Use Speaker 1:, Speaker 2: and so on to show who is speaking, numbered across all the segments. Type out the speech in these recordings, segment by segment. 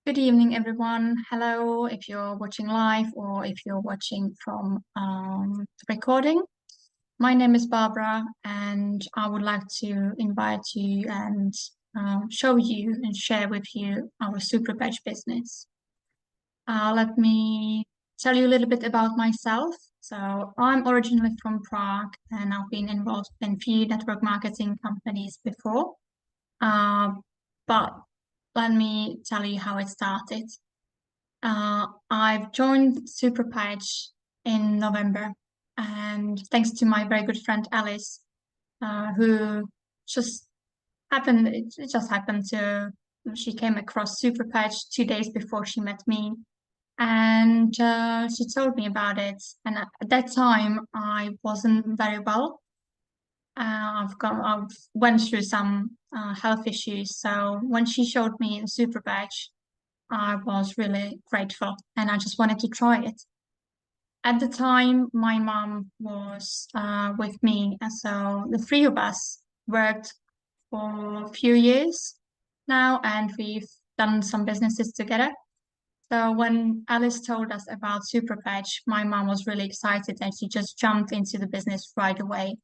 Speaker 1: Good evening, everyone. Hello, if you're watching live or if you're watching from recording. My name is Barbara, and I would like to invite you and show you and share with you our Super Badge business. Let me tell you a little bit about myself. So I'm originally from Prague, and I've been involved in few network marketing companies before. But let me tell you how it started. I've joined Superpatch in November, and thanks to my very good friend Alice, who just it just happened to, she came across Superpatch 2 days before she met me, and she told me about it. And at that time, I wasn't very well. I've went through some health issues. So when she showed me Superpatch, I was really grateful and I just wanted to try it. At the time, my mom was with me, and so the three of us worked for a few years now, and we've done some businesses together. So when Alice told us about Superpatch, my mom was really excited and she just jumped into the business right away.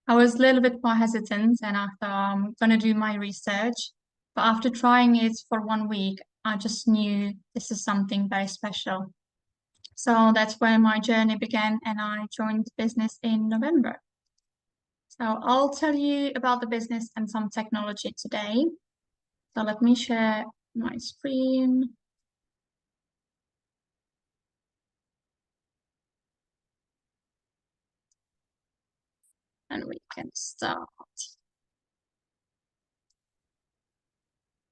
Speaker 1: I was a little bit more hesitant and I thought I'm going to do my research. But after trying it for 1 week, I just knew this is something very special. So that's where my journey began and I joined the business in November. So I'll tell you about the business and some technology today. So let me share my screen. And we can start.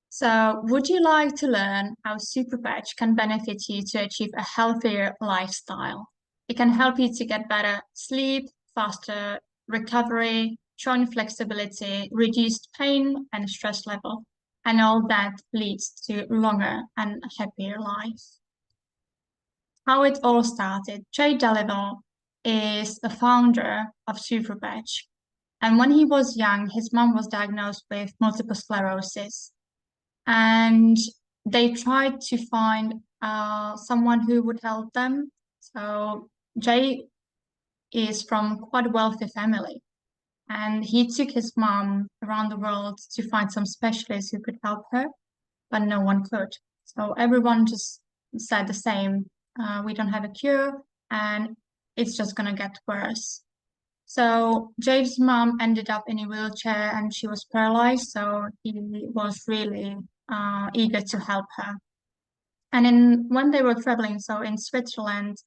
Speaker 1: So, would you like to learn how Superpatch can benefit you to achieve a healthier lifestyle? It can help you to get better sleep, faster recovery, joint flexibility, reduced pain and stress level, and all that leads to longer and happier life. How it all started. Jay Delival is the founder of Superpatch. And when he was young, his mom was diagnosed with multiple sclerosis and they tried to find someone who would help them. So Jay is from quite a wealthy family, and he took his mom around the world to find some specialists who could help her, but no one could. So everyone just said the same: we don't have a cure, and it's just gonna get worse. So Jay's mom ended up in a wheelchair and she was paralyzed, so he was really eager to help her. And when they were traveling, so in Switzerland,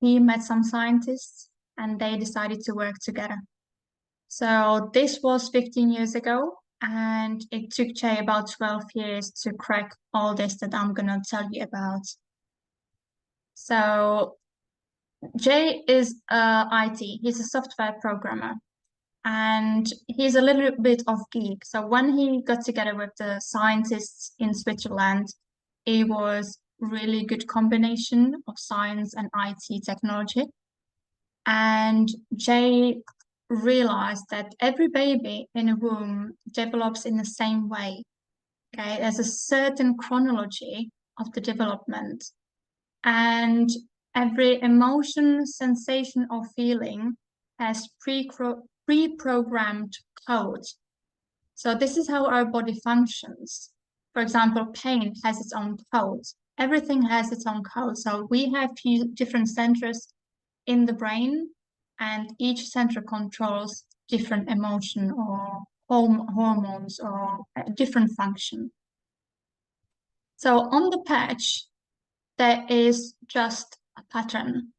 Speaker 1: he met some scientists and they decided to work together. So this was 15 years ago, and it took Jay about 12 years to crack all this that I'm gonna tell you about. So Jay is IT, he's a software programmer and he's a little bit of geek. So when he got together with the scientists in Switzerland, it was really good combination of science and IT technology. And Jay realized that every baby in a womb develops in the same way. Okay, there's a certain chronology of the development, and every emotion, sensation, or feeling has pre-programmed code. So this is how our body functions. For example, pain has its own code. Everything has its own code. So we have few different centers in the brain, and each center controls different emotion or hormones or a different function. So on the patch, there is just a pattern.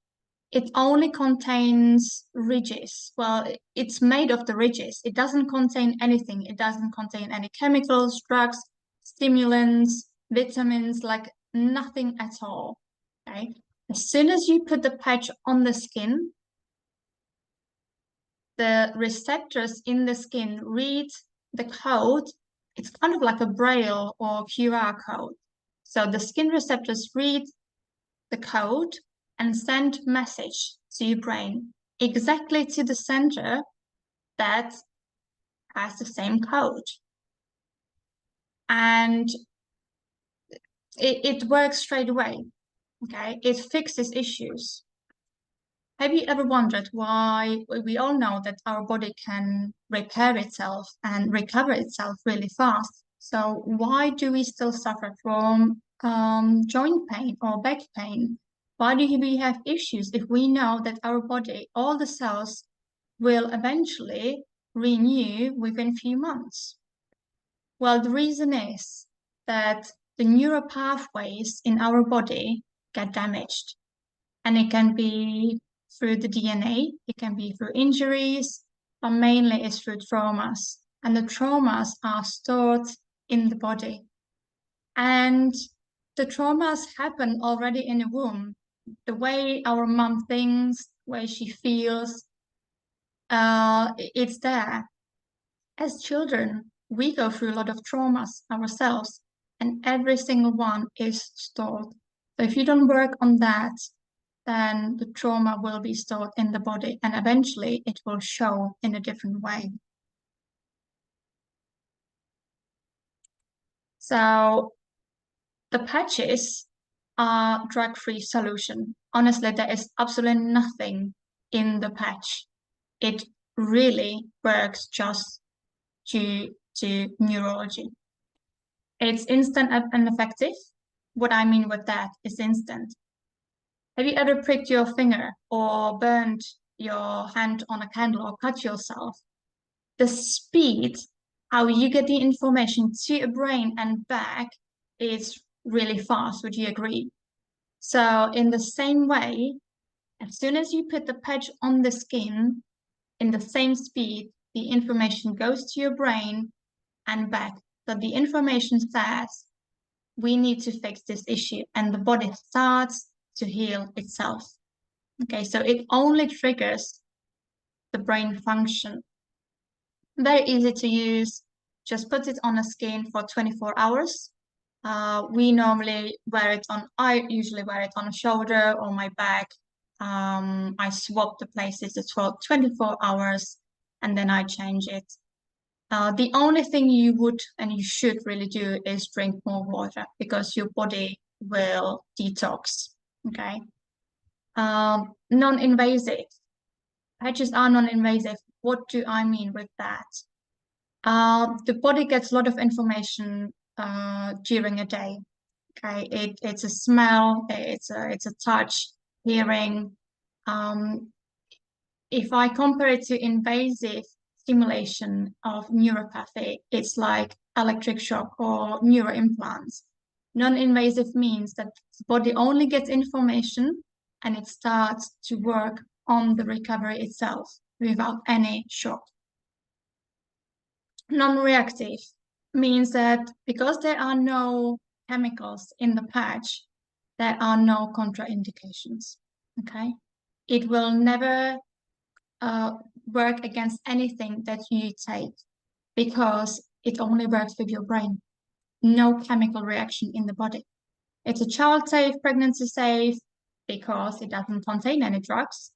Speaker 1: It only contains ridges. Well, it's made of the ridges. It doesn't contain anything. It doesn't contain any chemicals, drugs, stimulants, vitamins, like nothing at all. Okay. As soon as you put the patch on the skin, the receptors in the skin read the code. It's kind of like a braille or QR code. So the skin receptors read the code and send message to your brain exactly to the center that has the same code. And it works straight away. Okay, it fixes issues. Have you ever wondered why we all know that our body can repair itself and recover itself really fast? So why do we still suffer from joint pain or back pain? Why do we have issues if we know that our body, all the cells, will eventually renew within few months? Well, the reason is that the neural pathways in our body get damaged, and it can be through the DNA, it can be through injuries, but mainly it's through traumas. And the traumas are stored in the body. And the traumas happen already in the womb. The way our mom thinks, the way she feels, it's there. As children, we go through a lot of traumas ourselves, and every single one is stored. So if you don't work on that, then the trauma will be stored in the body, and eventually it will show in a different way. So the patches are drug-free solution. Honestly, there is absolutely nothing in the patch. It really works just due to neurology. It's instant and effective. What I mean with that is instant. Have you ever pricked your finger or burned your hand on a candle or cut yourself? The speed, how you get the information to your brain and back is really fast. Would you agree? So in the same way, as soon as you put the patch on the skin, in the same speed, the information goes to your brain and back. So the information says, we need to fix this issue, and the body starts to heal itself. Okay, so it only triggers the brain function. Very easy to use. Just put it on the skin for 24 hours. We normally wear it on, I usually wear it on a shoulder or my back. I swap the places as well, 24 hours, and then I change it. The only thing you would and you should really do is drink more water because your body will detox. Okay. Non-invasive. Patches are non-invasive. What do I mean with that? The body gets a lot of information during a day. Okay, it's a smell, it's a touch, hearing. If I compare it to invasive stimulation of neuropathy, it's like electric shock or neuroimplants. Non-invasive means that the body only gets information and it starts to work on the recovery itself without any shock. Non-reactive means that because there are no chemicals in the patch, there are no contraindications. Okay, it will never work against anything that you take because it only works with your brain. No chemical reaction in the body. It's a child safe, pregnancy safe, because it doesn't contain any drugs.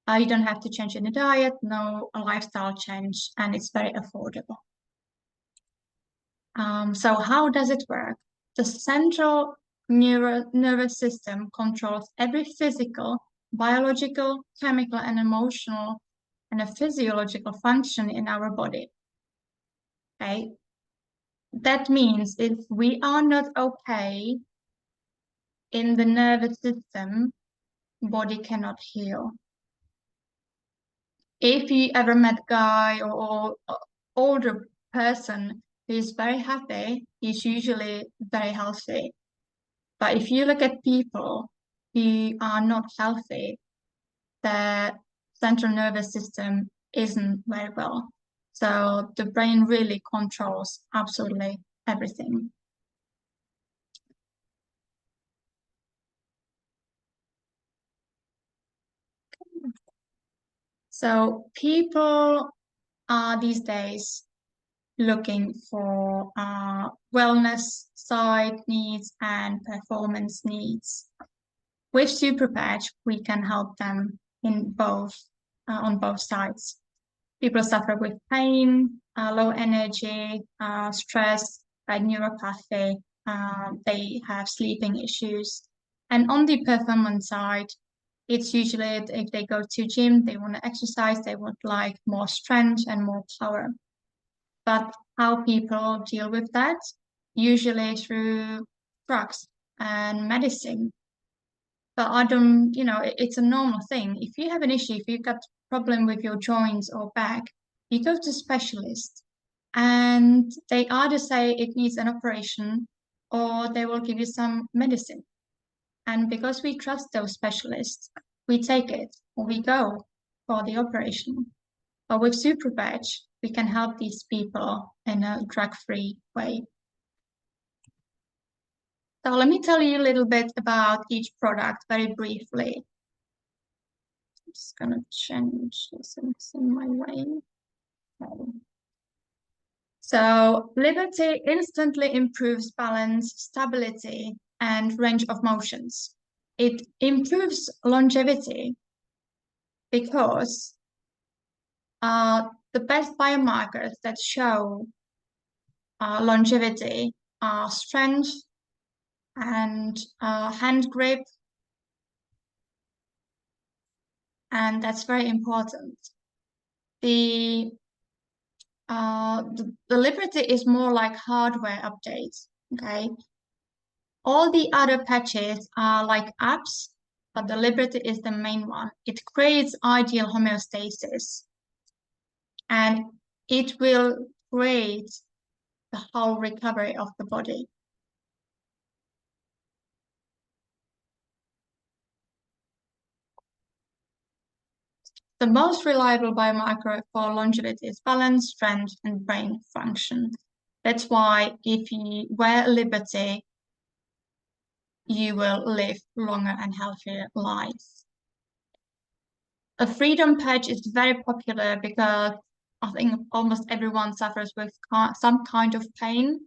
Speaker 1: You don't have to change any diet, no lifestyle change, and it's very affordable. So how does it work? The central nervous system controls every physical, biological, chemical, and emotional, and a physiological function in our body. Okay? That means if we are not okay in the nervous system, body cannot heal. If you ever met a guy or older person who is very happy, he's usually very healthy. But if you look at people who are not healthy, their central nervous system isn't very well. So the brain really controls absolutely everything. So people are these days looking for wellness side needs and performance needs. With SuperPatch, we can help them in both on both sides. People suffer with pain, low energy, stress, neuropathy, they have sleeping issues. And on the performance side, it's usually if they go to gym, they want to exercise, they would like more strength and more power. But how people deal with that, usually through drugs and medicine. But I don't, it's a normal thing. If you have an issue, if you've got problem with your joints or back, you go to specialist and they either say it needs an operation or they will give you some medicine. And because we trust those specialists, we take it or we go for the operation. But with SuperVeg, we can help these people in a drug-free way. So let me tell you a little bit about each product very briefly. I'm just going to change this in my way. Okay. So Liberty instantly improves balance, stability, and range of motions. It improves longevity because the best biomarkers that show longevity are strength and hand grip, and that's very important. The Liberty is more like hardware updates, okay? All the other patches are like apps, but the Liberty is the main one. It creates ideal homeostasis, and it will create the whole recovery of the body. The most reliable biomarker for longevity is balance, strength, and brain function. That's why if you wear Liberty, you will live longer and healthier lives. A freedom patch is very popular because I think almost everyone suffers with some kind of pain.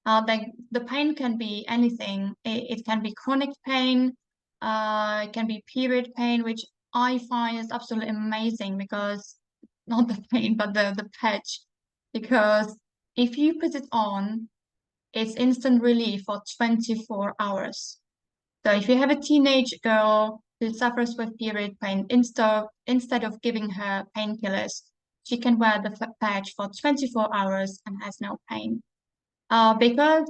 Speaker 1: The pain can be anything. It can be chronic pain, it can be period pain, which I find is absolutely amazing because not the pain, but the patch. Because if you put it on, it's instant relief for 24 hours. So if you have a teenage girl who suffers with period pain, instead of giving her painkillers, she can wear the patch for 24 hours and has no pain. Because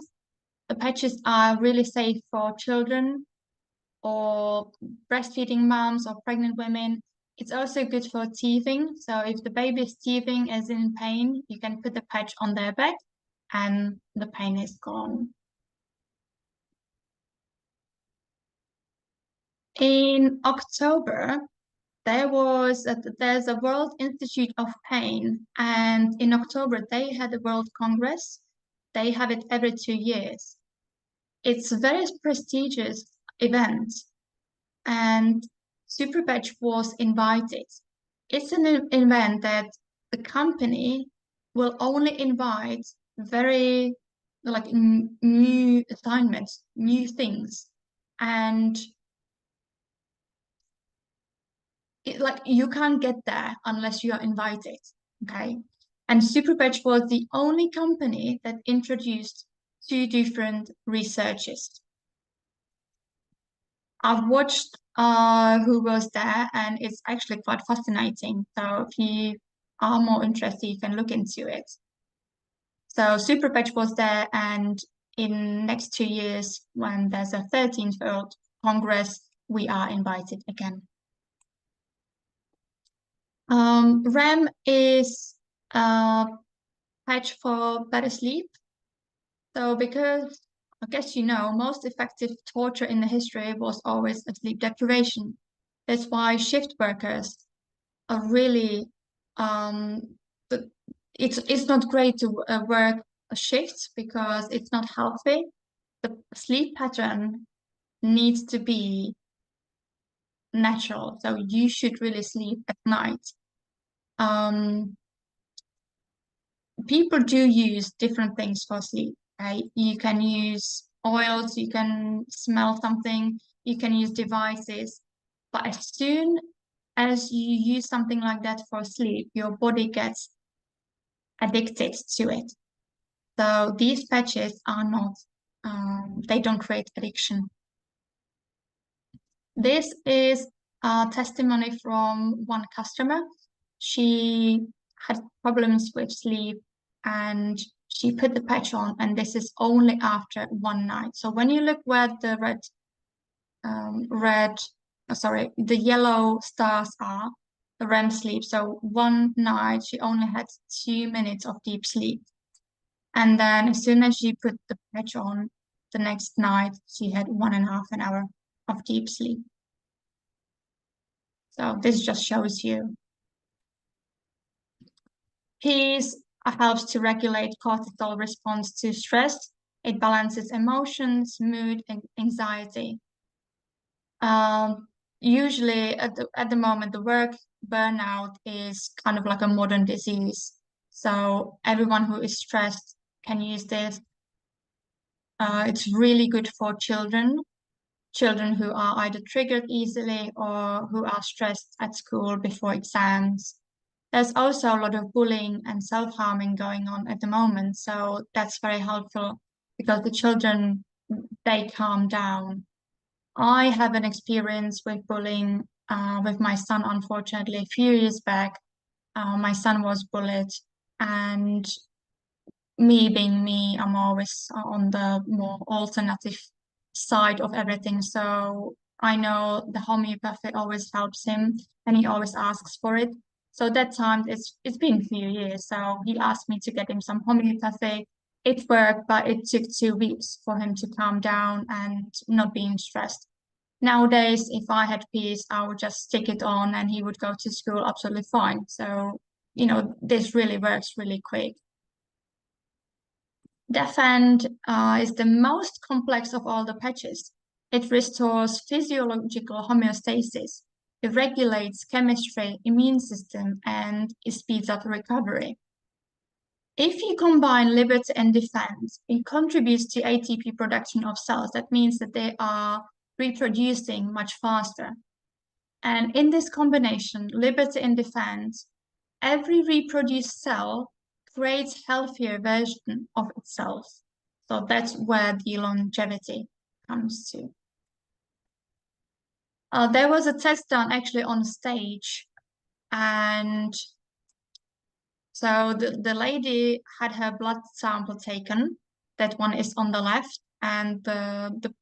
Speaker 1: the patches are really safe for children or breastfeeding moms or pregnant women. It's also good for teething. So if the baby is teething, is in pain, you can put the patch on their back and the pain is gone. In October, there's a World Institute of Pain, and in October they had a World Congress. They have it every 2 years. It's a very prestigious event, and SuperVeg was invited. It's an event that the company will only invite very like new assignments, new things, and like you can't get there unless you are invited, okay? And SuperVeg was the only company that introduced 2 different researchers. I've watched who was there, and it's actually quite fascinating. So if you are more interested, you can look into it. So SuperVeg was there, and in next 2 years, when there's a 13th World Congress, we are invited again. REM is a patch for better sleep. So because I guess most effective torture in the history was always sleep deprivation. That's why shift workers are really it's not great to work a shift because it's not healthy. The sleep pattern needs to be natural, so you should really sleep at night. People do use different things for sleep, right? You can use oils, you can smell something, you can use devices, but as soon as you use something like that for sleep, your body gets addicted to it. So these patches are not they don't create addiction. This is a testimony from one customer. She had problems with sleep and she put the patch on, and this is only after one night. So when you look where the the yellow stars are, the REM sleep. So one night she only had 2 minutes of deep sleep. And then as soon as she put the patch on, the next night she had 1.5 hours of deep sleep. So this just shows you. Peace helps to regulate cortisol response to stress. It balances emotions, mood, and anxiety. Usually at the moment, the work burnout is kind of like a modern disease. So everyone who is stressed can use this. It's really good for children who are either triggered easily or who are stressed at school before exams. There's also a lot of bullying and self-harming going on at the moment, so that's very helpful because the children, they calm down. I have an experience with bullying with my son, unfortunately, a few years back. My son was bullied, and me being me, I'm always on the more alternative side of everything. So I know the homeopathy always helps him and he always asks for it. So that time it's been a few years. So he asked me to get him some homeopathy. It worked, but it took 2 weeks for him to calm down and not being stressed. Nowadays, if I had peace, I would just stick it on and he would go to school absolutely fine. So, this really works really quick. Defend is the most complex of all the patches. It restores physiological homeostasis. It regulates chemistry, immune system, and it speeds up recovery. If you combine Liberty and Defend, it contributes to ATP production of cells. That means that they are reproducing much faster. And in this combination, Liberty and Defend, every reproduced cell creates healthier version of itself. So that's where the longevity comes to. There was a test done actually on stage, and so the lady had her blood sample taken. That one is on the left, and the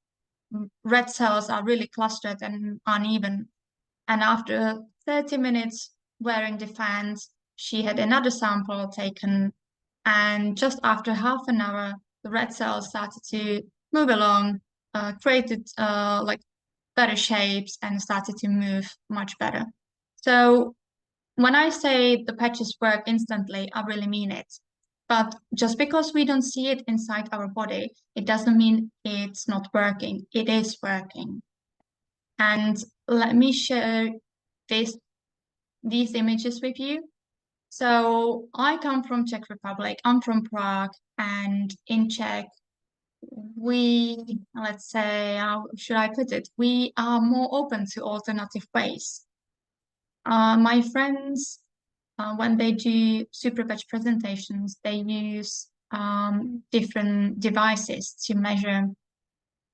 Speaker 1: red cells are really clustered and uneven. And after 30 minutes wearing Defend, she had another sample taken, and just after half an hour, the red cells started to move along, created like better shapes and started to move much better. So when I say the patches work instantly, I really mean it. But just because we don't see it inside our body, it doesn't mean it's not working. It is working. And let me share these images with you. So I come from Czech Republic. I'm from Prague, and in Czech, let's say, how should I put it? We are more open to alternative ways. My friends, when they do SuperVeg presentations, they use different devices to measure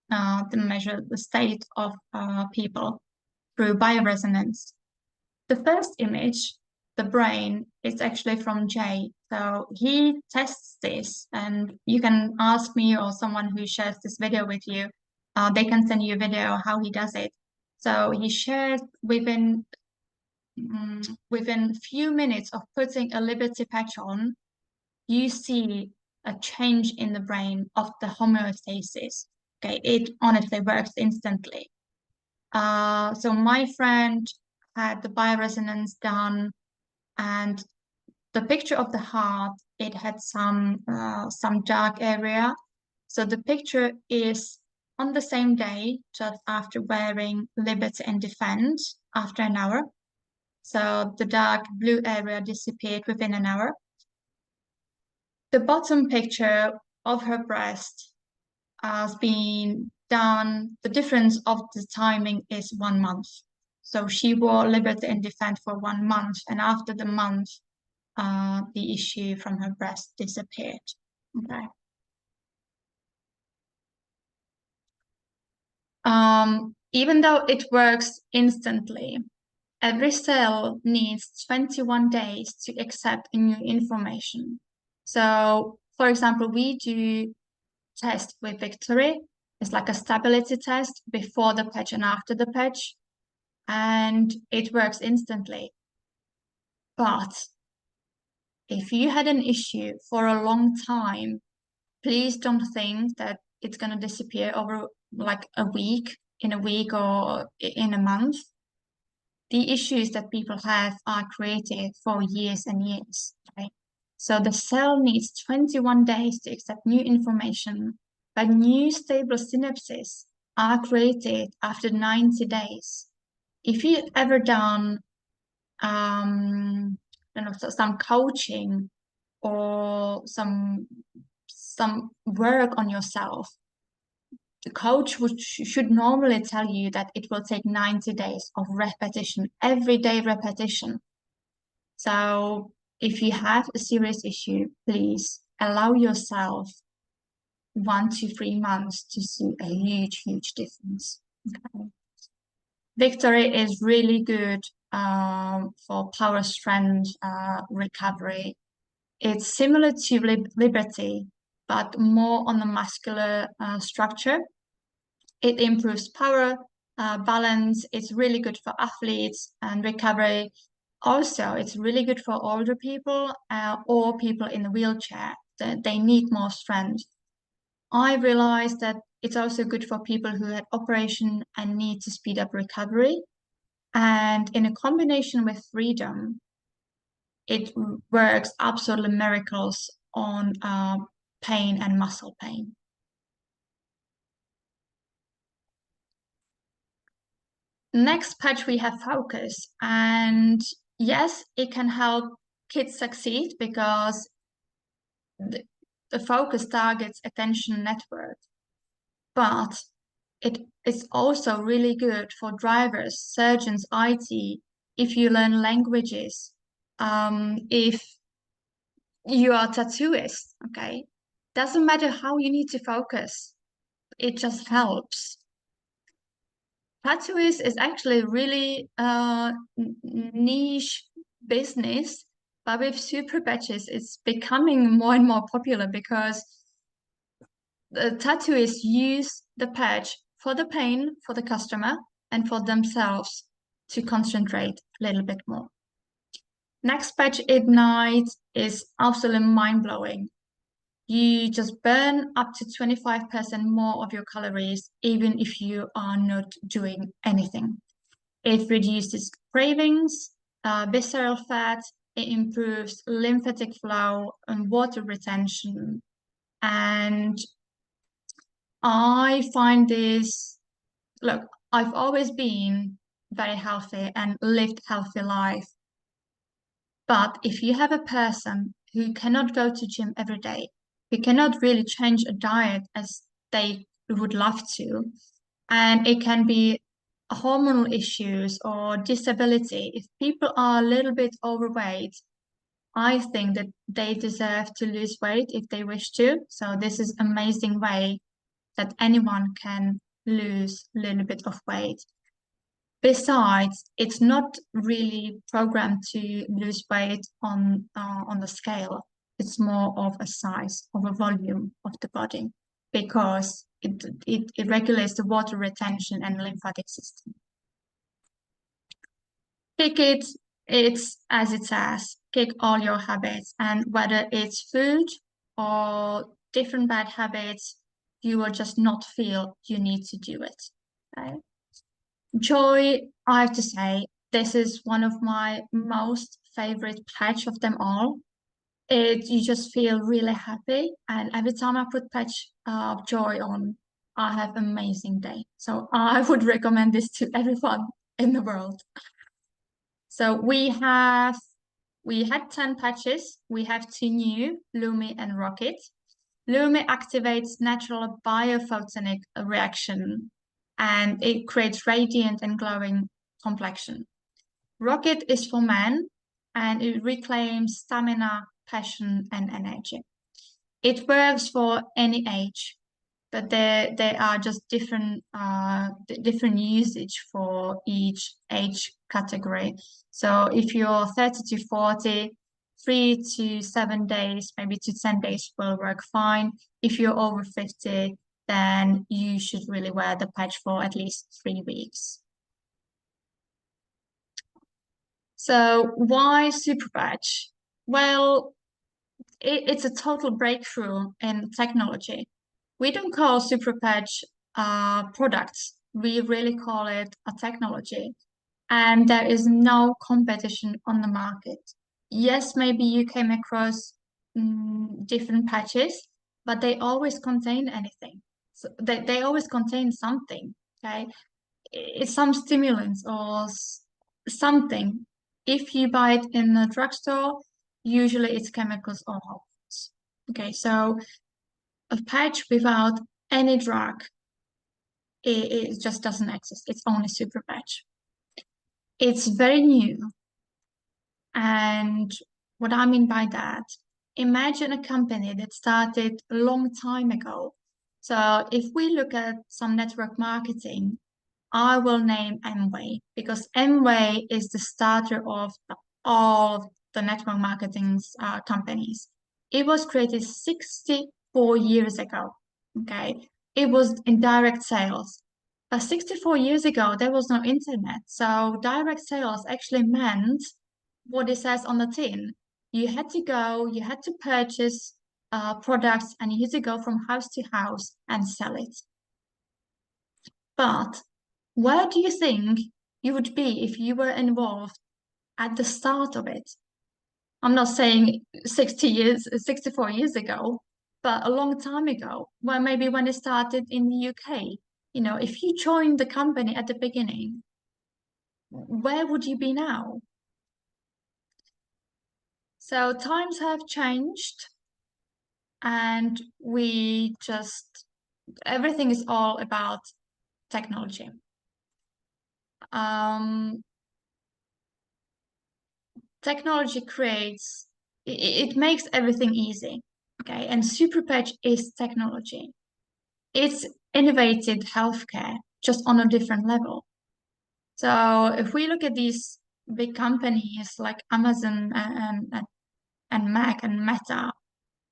Speaker 1: the state of people through bioresonance. The first image, the brain, is actually from Jay. So he tests this, and you can ask me or someone who shares this video with you. They can send you a video how he does it. So he shares within few minutes of putting a Liberty patch on, you see a change in the brain of the homeostasis. Okay, it honestly works instantly. So my friend had the bioresonance done, and the picture of the heart, it had some dark area. So the picture is on the same day, just after wearing Liberty and Defend, after an hour. So the dark blue area disappeared within an hour. The bottom picture of her breast has been done. The difference of the timing is 1 month. So she wore Liberty and Defend for 1 month, and after the month, the issue from her breast disappeared. Okay. Even though it works instantly, every cell needs 21 days to accept new information. So, for example, we do test with Victory. It's like a stability test before the patch and after the patch, and it works instantly. But if you had an issue for a long time, please don't think that it's going to disappear over like in a week or in a month. The issues that people have are created for years and years, right? So the cell needs 21 days to accept new information, but new stable synapses are created after 90 days. If you've ever done some coaching or some work on yourself, the coach should normally tell you that it will take 90 days of repetition, everyday repetition. So if you have a serious issue, please allow yourself 1 to 3 months to see a huge, huge difference. Okay. Victory is really good for power strength recovery. It's similar to Liberty, but more on the muscular structure. It improves power, balance. It's really good for athletes and recovery. Also, it's really good for older people or people in a wheelchair. They need more strength. I realized that it's also good for people who had operation and need to speed up recovery. And in a combination with Freedom, it works absolutely miracles on pain and muscle pain. Next patch we have Focus, and yes, it can help kids succeed because the Focus targets attention network, but it is also really good for drivers, surgeons, IT, if you learn languages, if you are a tattooist, okay? Doesn't matter how you need to focus, it just helps. Tattooist is actually really niche business, but with super patches, it's becoming more and more popular because the tattooists use the patch for the pain for the customer and for themselves to concentrate a little bit more. Next patch, Ignite, is absolutely mind-blowing. You just burn up to 25% more of your calories, even if you are not doing anything. It reduces cravings, visceral fat, it improves lymphatic flow and water retention. And I find this, look, I've always been very healthy and lived healthy life. But if you have a person who cannot go to gym every day, who cannot really change a diet as they would love to, and it can be hormonal issues or disability, if people are a little bit overweight, I think that they deserve to lose weight if they wish to. So this is an amazing way that anyone can lose a little bit of weight. Besides, it's not really programmed to lose weight on the scale. It's more of a size, of a volume of the body, because it regulates the water retention and lymphatic system. Kick it, it's as it says, kick all your habits, and whether it's food or different bad habits, you will just not feel you need to do it. Okay? Joy, I have to say, this is one of my most favorite patch of them all. You just feel really happy, and every time I put patch of Joy on, I have an amazing day. So I would recommend this to everyone in the world. So we had 10 patches. We have 2 new, Lumi and Rocket. Lumi activates natural biophotonic reaction, and it creates radiant and glowing complexion. Rocket is for men, and it reclaims stamina, passion, and energy. It works for any age. but they are just different usage for each age category. So if you're 30 to 40, 3 to 7 days, maybe to 10 days will work fine. If you're over 50, then you should really wear the patch for at least 3 weeks. So why super patch? Well, it's a total breakthrough in technology. We don't call super patch products. We really call it a technology. And there is no competition on the market. Yes, maybe you came across different patches, but they always contain anything. So they always contain something, okay? It's some stimulants or something. If you buy it in a drugstore, usually it's chemicals or hormones. Okay, so a patch without any drug, it just doesn't exist. It's only super patch. It's very new. And what I mean by that, imagine a company that started a long time ago. So if we look at some network marketing, I will name Amway because Amway is the starter of all of the network marketing companies. It was created 64 years ago. Okay. It was in direct sales. But 64 years ago, there was no internet. So direct sales actually meant what it says on the tin. You had to go, you had to purchase products, and you had to go from house to house and sell it. But where do you think you would be if you were involved at the start of it? I'm not saying 60 years, 64 years ago, but a long time ago, well, maybe when it started in the UK. You know, if you joined the company at the beginning, where would you be now? So times have changed, and everything is all about technology. Um, Technology it makes everything easy. Okay, and super patch is technology. It's innovated healthcare just on a different level. So if we look at these big companies like Amazon and Mac and Meta,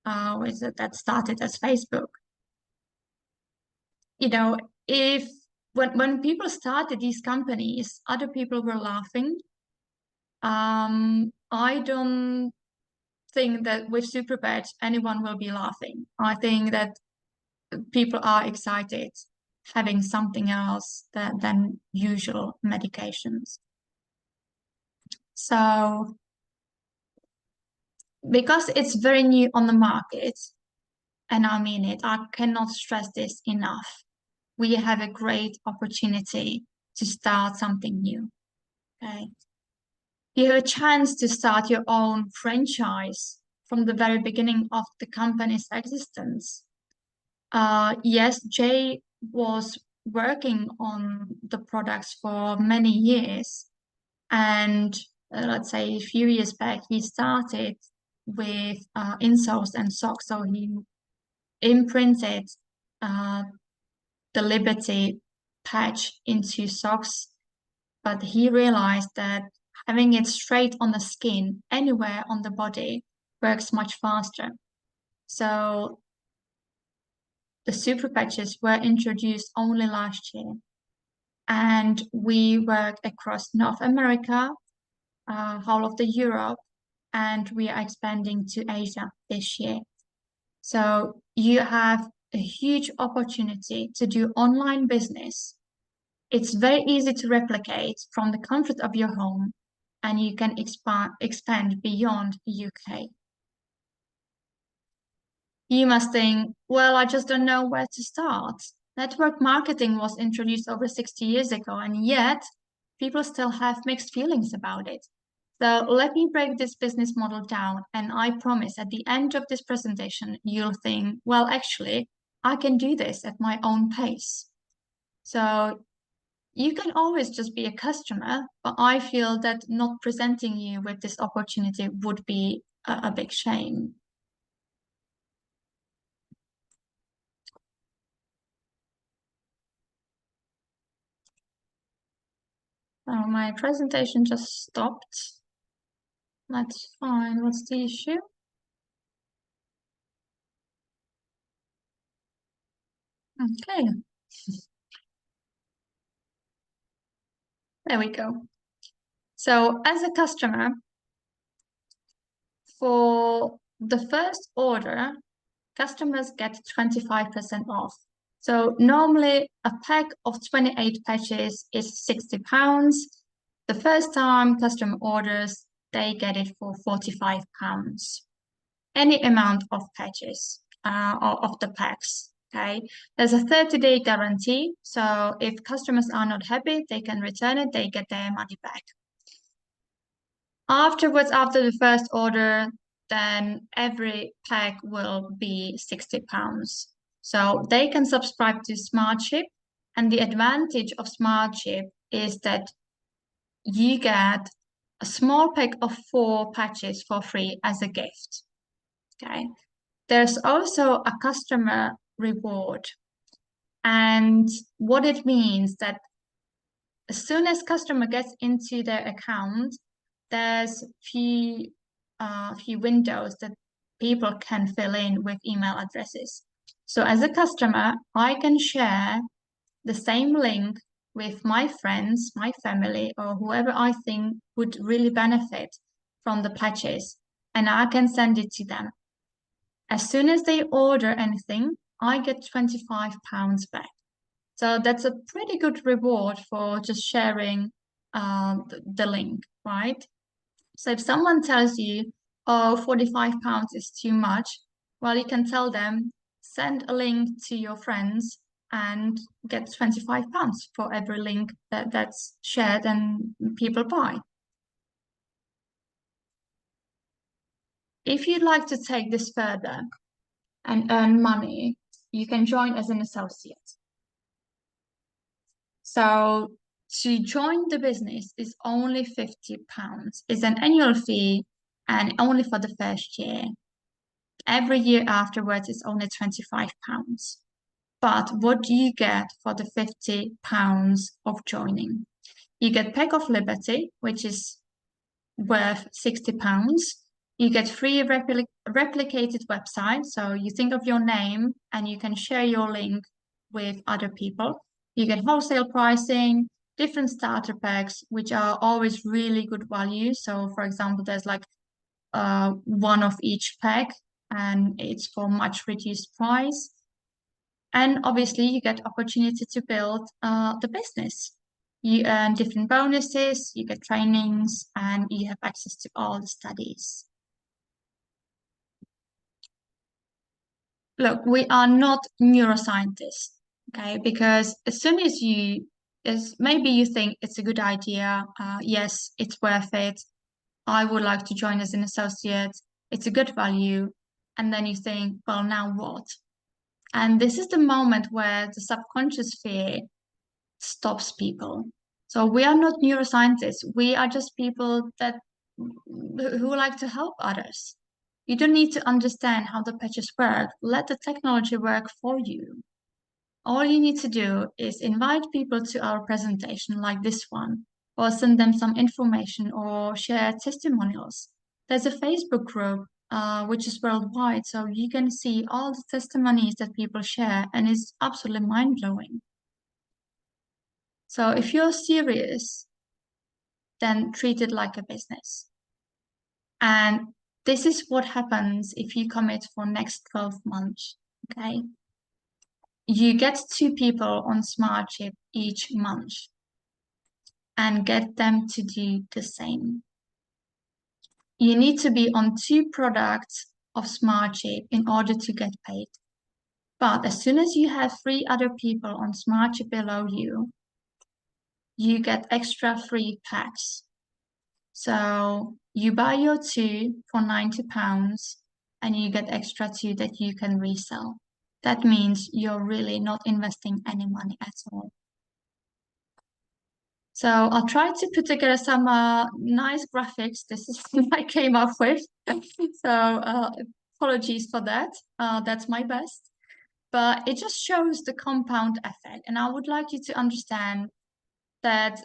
Speaker 1: that started as Facebook, you know, if when people started these companies, other people were laughing. I don't think that with super patch anyone will be laughing. I think that people are excited having something else than usual medications. So because it's very new on the market, and I mean it, I cannot stress this enough. We have a great opportunity to start something new. Okay. You have a chance to start your own franchise from the very beginning of the company's existence. Yes, Jay was working on the products for many years. And let's say a few years back, he started with insoles and socks. So he imprinted the Liberty patch into socks. But he realized that having it straight on the skin anywhere on the body works much faster. So the super patches were introduced only last year. And we work across North America, whole of the Europe, and we are expanding to Asia this year. So you have a huge opportunity to do online business. It's very easy to replicate from the comfort of your home, and you can expand beyond UK. You must think, well, I just don't know where to start. Network marketing was introduced over 60 years ago, and yet people still have mixed feelings about it. So let me break this business model down, and I promise at the end of this presentation, you'll think, well, actually, I can do this at my own pace. So you can always just be a customer, but I feel that not presenting you with this opportunity would be a big shame. Oh, my presentation just stopped. That's fine. What's the issue? Okay, there we go. So as a customer, for the first order, customers get 25% off. So normally a pack of 28 patches is £60. The first time customer orders, they get it for £45. Any amount of patches or of the packs. Okay, there's a 30-day guarantee. So if customers are not happy, they can return it, they get their money back. Afterwards, after the first order, then every pack will be £60. So they can subscribe to SmartShip. And the advantage of SmartShip is that you get a small pack of 4 patches for free as a gift. Okay. There's also a customer reward. And what it means that as soon as customer gets into their account, there's few windows that people can fill in with email addresses. So as a customer, I can share the same link with my friends, my family, or whoever I think would really benefit from the pledges, and I can send it to them. As soon as they order anything, I get £25 back. So that's a pretty good reward for just sharing the link, right? So if someone tells you, oh, £45 is too much, well, you can tell them, send a link to your friends and get £25 for every link that's shared and people buy. If you'd like to take this further and earn money, you can join as an associate. So to join the business is only £50. It's an annual fee and only for the first year. Every year afterwards is only £25. But what do you get for the £50 of joining? You get Pack of Liberty, which is worth £60. You get free replicated website. So you think of your name and you can share your link with other people. You get wholesale pricing, different starter packs, which are always really good value. So for example, there's like one of each pack and it's for much reduced price. And obviously you get opportunity to build the business. You earn different bonuses, you get trainings, and you have access to all the studies. Look, we are not neuroscientists, okay? Because as soon as maybe you think it's a good idea, yes, it's worth it. I would like to join as an associate. It's a good value. And then you think, well, now what? And this is the moment where the subconscious fear stops people. So we are not neuroscientists. We are just people who like to help others. You don't need to understand how the patches work. Let the technology work for you. All you need to do is invite people to our presentation like this one, or send them some information or share testimonials. There's a Facebook group which is worldwide, so you can see all the testimonies that people share, and it's absolutely mind-blowing. So if you're serious, then treat it like a business. And this is what happens if you commit for next 12 months, okay? You get 2 people on SmartShip each month and get them to do the same. You need to be on 2 products of SmartShip in order to get paid. But as soon as you have 3 other people on SmartShip below you, you get extra free packs. So you buy your 2 for £90 and you get extra 2 that you can resell. That means you're really not investing any money at all. So I'll try to put together some nice graphics. This is what I came up with. So apologies for that. That's my best. But it just shows the compound effect. And I would like you to understand that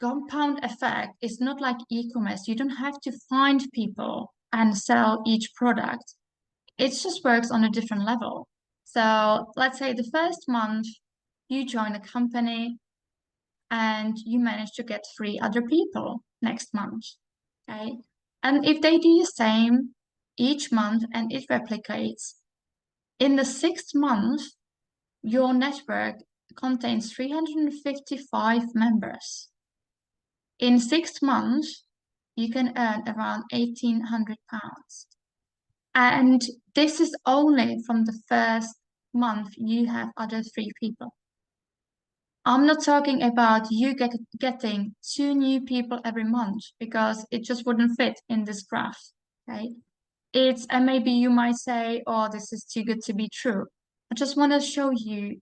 Speaker 1: compound effect is not like e-commerce. You don't have to find people and sell each product. It just works on a different level. So let's say the first month you join a company and you manage to get 3 other people next month. Okay. And if they do the same each month and it replicates, in the 6th month, your network contains 355 members. In 6 months, you can earn around £1,800. And this is only from the first month you have other 3 people. I'm not talking about you getting 2 new people every month because it just wouldn't fit in this graph, okay? And maybe you might say, oh, this is too good to be true. I just want to show you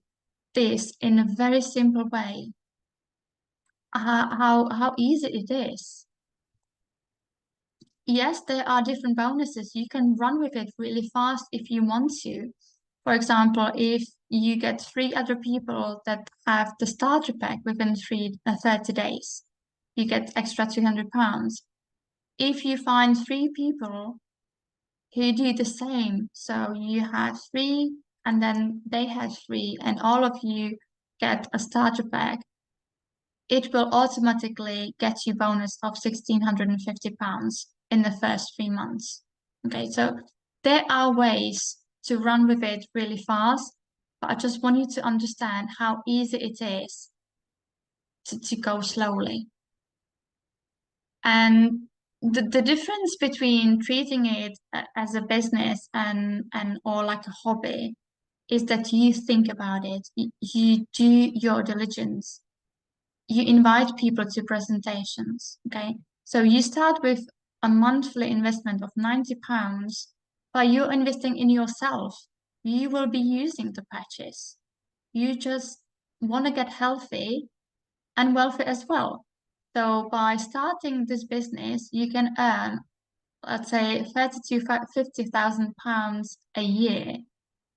Speaker 1: this in a very simple way, how easy it is. Yes, there are different bonuses. You can run with it really fast if you want to. For example, if you get 3 other people that have the starter pack within 30 days, you get extra £200. If you find 3 people who do the same, so you had 3 and then they had 3 and all of you get a starter pack, it will automatically get you bonus of £1,650 in the first 3 months. Okay, so there are ways to run with it really fast, but I just want you to understand how easy it is to go slowly. And the difference between treating it as a business and or like a hobby is that you think about it, you do your diligence, you invite people to presentations, okay? So you start with a monthly investment of £90, but you're investing in yourself. You will be using the patches. You just want to get healthy and wealthy as well. So by starting this business, you can earn, let's say, £30,000 to £50,000 a year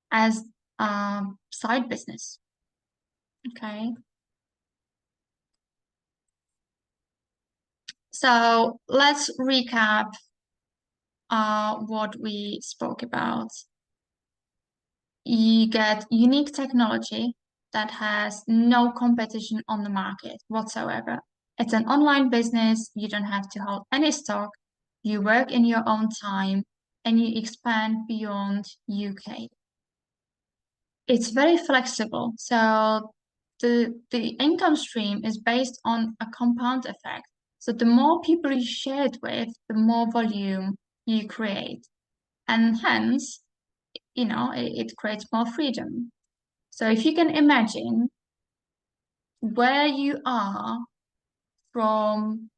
Speaker 1: as a side business. Okay. So let's recap what we spoke about. You get unique technology that has no competition on the market whatsoever. It's an online business. You don't have to hold any stock. You work in your own time and you expand beyond UK. It's very flexible. So the income stream is based on a compound effect. So the more people you share it with, the more volume you create. And hence, you know, it creates more freedom. So if you can imagine where you are from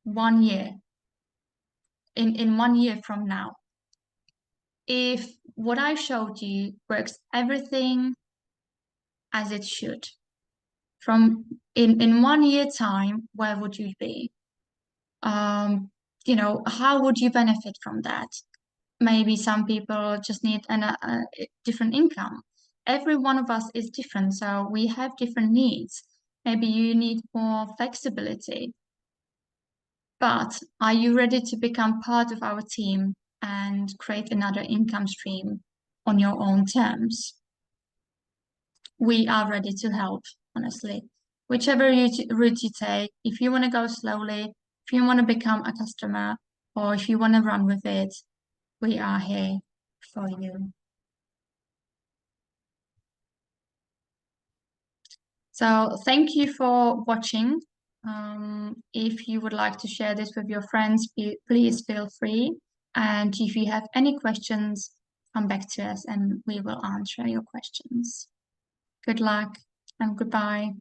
Speaker 1: 1 year, in 1 year from now, if what I showed you works everything as it should, from in 1 year time, where would you be? You know, how would you benefit from that? Maybe some people just need a different income. Every one of us is different, so we have different needs. Maybe you need more flexibility. But are you ready to become part of our team and create another income stream on your own terms? We are ready to help, honestly. Whichever route you take, if you want to go slowly, if you want to become a customer, or if you want to run with it, we are here for you. So thank you for watching. If you would like to share this with your friends, please feel free. And if you have any questions, come back to us and we will answer your questions. Good luck and goodbye.